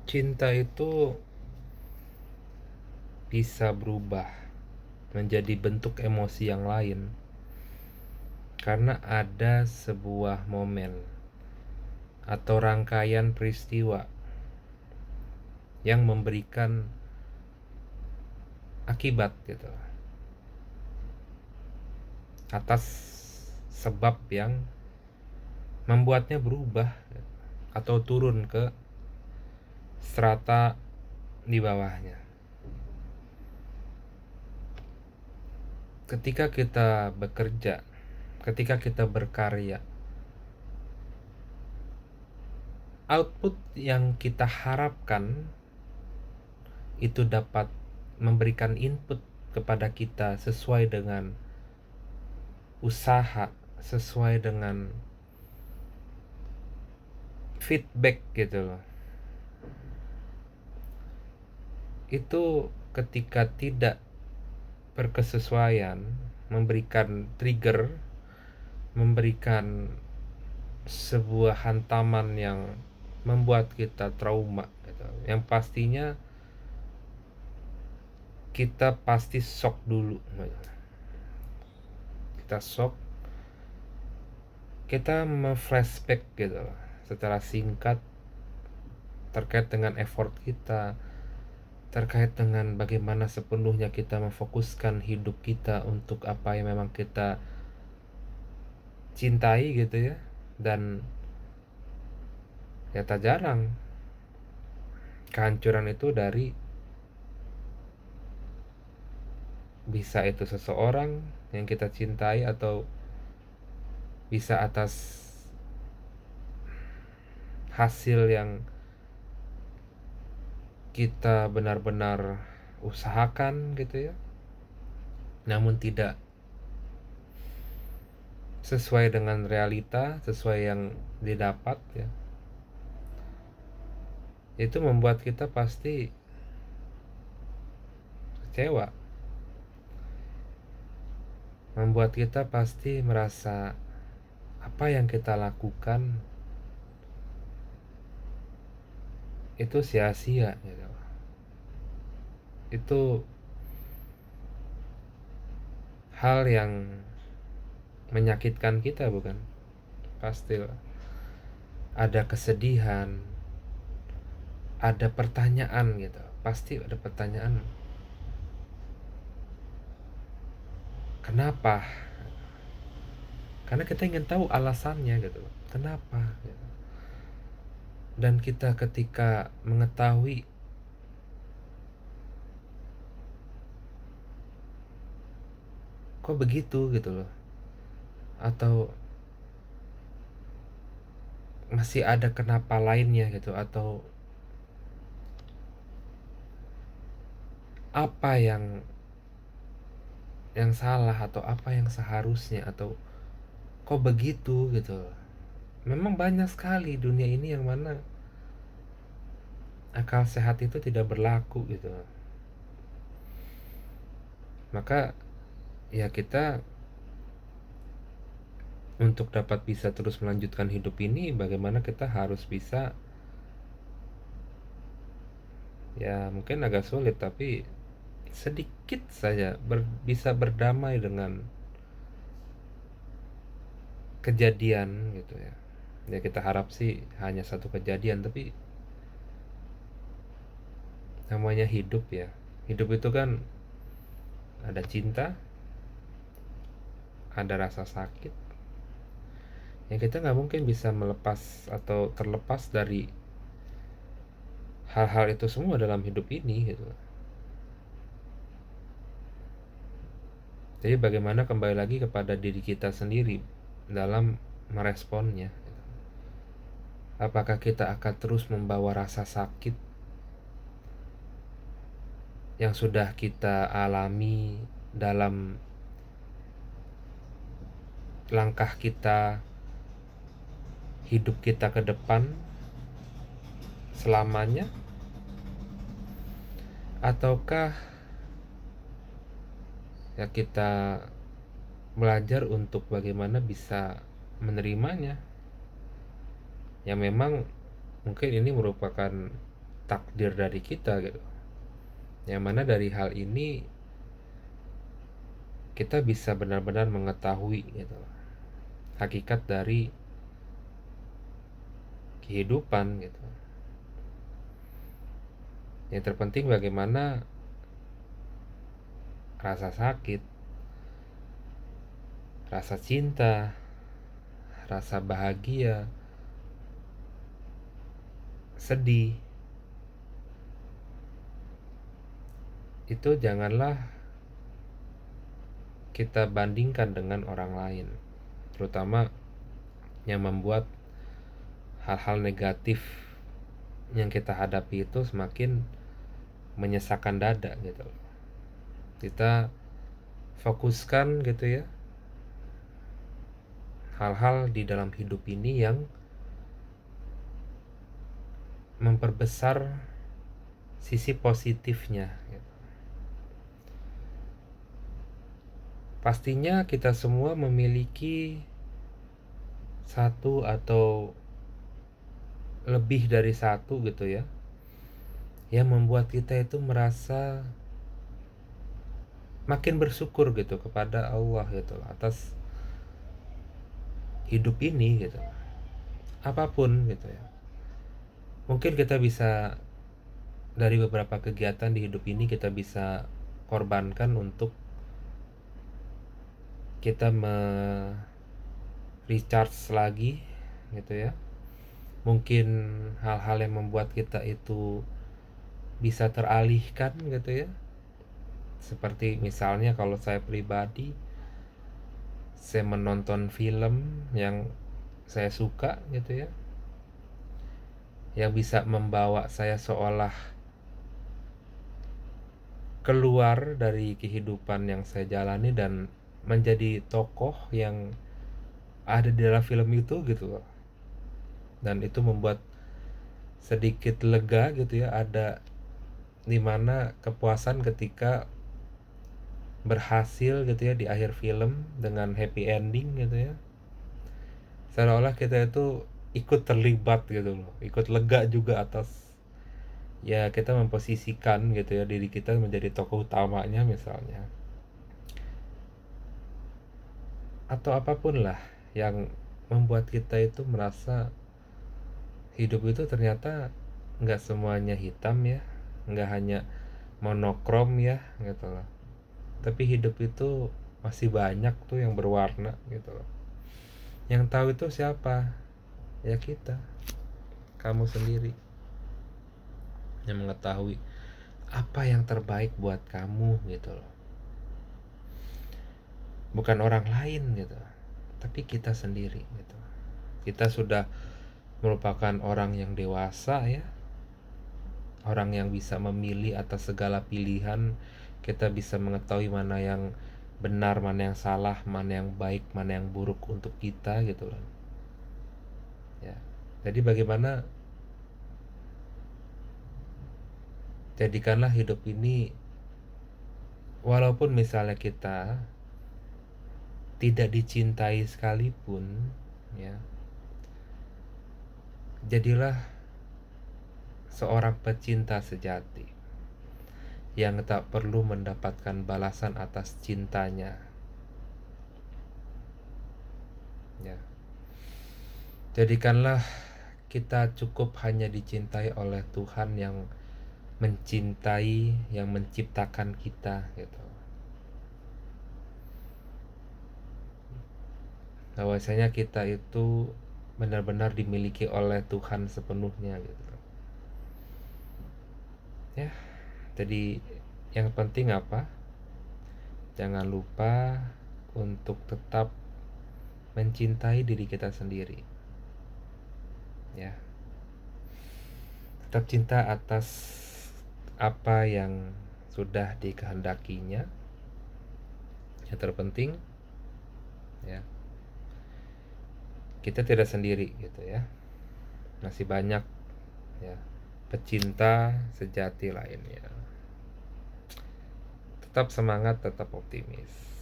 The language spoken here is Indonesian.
Cinta itu bisa berubah menjadi bentuk emosi yang lain karena ada sebuah momen atau rangkaian peristiwa yang memberikan akibat gitu atas sebab yang membuatnya berubah atau turun ke strata di bawahnya. Ketika kita bekerja, ketika kita berkarya, output yang kita harapkan itu dapat memberikan input kepada kita sesuai dengan usaha, sesuai dengan feedback gitu loh. Itu ketika tidak berkesesuaian, memberikan trigger, memberikan sebuah hantaman yang membuat kita trauma gitu. Yang pastinya kita pasti shock dulu. Kita shock, kita flashback gitu secara singkat terkait dengan effort kita, terkait dengan bagaimana sepenuhnya kita memfokuskan hidup kita untuk apa yang memang kita cintai gitu ya. Dan ya tak jarang kehancuran itu dari bisa itu seseorang yang kita cintai atau bisa atas hasil yang kita benar-benar usahakan gitu ya, namun tidak sesuai dengan realita, sesuai yang didapat ya. Itu membuat kita pasti kecewa, membuat kita pasti merasa apa yang kita lakukan itu sia-sia gitu. Itu hal yang menyakitkan kita, bukan? Pastilah ada kesedihan, ada pertanyaan gitu, pasti ada pertanyaan, kenapa? Karena kita ingin tahu alasannya gitu, kenapa gitu. Dan kita ketika mengetahui kok begitu gitu loh, atau masih ada kenapa lainnya gitu, atau apa yang salah, atau apa yang seharusnya, atau kok begitu gitu. Memang banyak sekali dunia ini yang mana akal sehat itu tidak berlaku gitu. Maka ya kita untuk dapat bisa terus melanjutkan hidup ini, bagaimana kita harus bisa, ya mungkin agak sulit tapi sedikit saja bisa berdamai dengan kejadian gitu ya. Ya kita harap sih hanya satu kejadian, tapi namanya hidup ya. Hidup itu kan ada cinta, ada rasa sakit. Ya kita nggak mungkin bisa melepas atau terlepas dari hal-hal itu semua dalam hidup ini gitu. Jadi bagaimana kembali lagi kepada diri kita sendiri dalam meresponnya. Apakah kita akan terus membawa rasa sakit yang sudah kita alami dalam langkah kita, hidup kita ke depan selamanya, ataukah ya kita belajar untuk bagaimana bisa menerimanya. Ya memang mungkin ini merupakan takdir dari kita gitu. Yang mana dari hal ini kita bisa benar-benar mengetahui gitu hakikat dari kehidupan gitu. Yang terpenting bagaimana rasa sakit, rasa cinta, rasa bahagia, sedih, itu janganlah kita bandingkan dengan orang lain, terutama yang membuat hal-hal negatif yang kita hadapi itu semakin menyesakkan dada gitu. Kita fokuskan gitu ya hal-hal di dalam hidup ini yang memperbesar sisi positifnya gitu. Pastinya kita semua memiliki satu atau lebih dari satu gitu ya yang membuat kita itu merasa makin bersyukur gitu kepada Allah gitu atas hidup ini gitu, apapun gitu ya. Mungkin kita bisa dari beberapa kegiatan di hidup ini kita bisa korbankan untuk kita recharge lagi gitu ya. Mungkin hal-hal yang membuat kita itu bisa teralihkan gitu ya. Seperti misalnya kalau saya pribadi, saya menonton film yang saya suka gitu ya, yang bisa membawa saya seolah keluar dari kehidupan yang saya jalani dan menjadi tokoh yang ada di dalam film itu gitu loh. Dan itu membuat sedikit lega gitu ya, ada dimana kepuasan ketika berhasil gitu ya di akhir film dengan happy ending gitu ya, seolah-olah kita itu ikut terlibat gitu loh, ikut lega juga atas ya kita memposisikan gitu ya diri kita menjadi tokoh utamanya misalnya, atau apapun lah yang membuat kita itu merasa hidup itu ternyata nggak semuanya hitam ya, nggak hanya monokrom ya gitu loh, tapi hidup itu masih banyak tuh yang berwarna gitu loh. Yang tahu itu siapa? Ya kita, kamu sendiri yang mengetahui apa yang terbaik buat kamu gitu loh. Bukan orang lain gitu, tapi kita sendiri gitu. Kita sudah merupakan orang yang dewasa ya, orang yang bisa memilih atas segala pilihan. Kita bisa mengetahui mana yang benar, mana yang salah, mana yang baik, mana yang buruk untuk kita gitu kan ya. Jadi bagaimana jadikanlah hidup ini, walaupun misalnya kita tidak dicintai sekalipun ya, jadilah seorang pecinta sejati yang tak perlu mendapatkan balasan atas cintanya ya. Jadikanlah kita cukup hanya dicintai oleh Tuhan yang mencintai, yang menciptakan kita gitu. Bahwasanya kita itu benar-benar dimiliki oleh Tuhan sepenuhnya gitu ya. Jadi yang penting apa? Jangan lupa untuk tetap mencintai diri kita sendiri ya. Tetap cinta atas apa yang sudah dikehendakinya. Yang terpenting ya, kita tidak sendiri gitu ya. Masih banyak ya pecinta sejati lainnya. Tetap semangat, tetap optimis.